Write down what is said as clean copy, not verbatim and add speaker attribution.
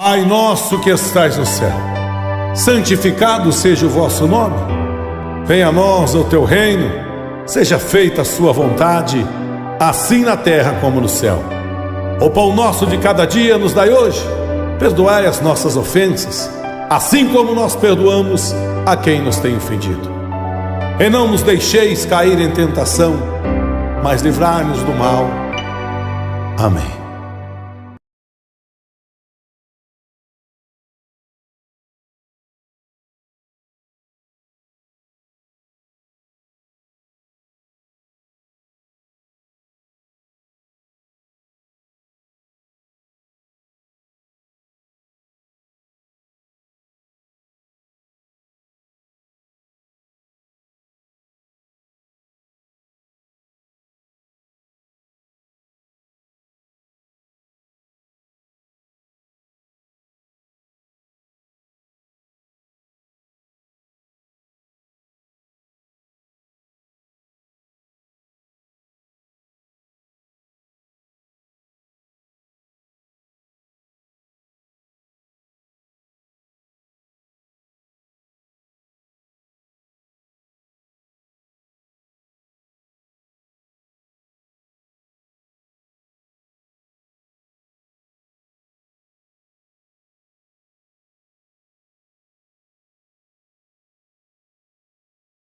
Speaker 1: Pai nosso que estais no céu, santificado seja o vosso nome. Venha a nós o teu reino, seja feita a sua vontade, assim na terra como no céu. O pão nosso de cada dia nos dai hoje. Perdoai as nossas ofensas, assim como nós perdoamos a quem nos tem ofendido. E não nos deixeis cair em tentação, mas livrai-nos do mal. Amém.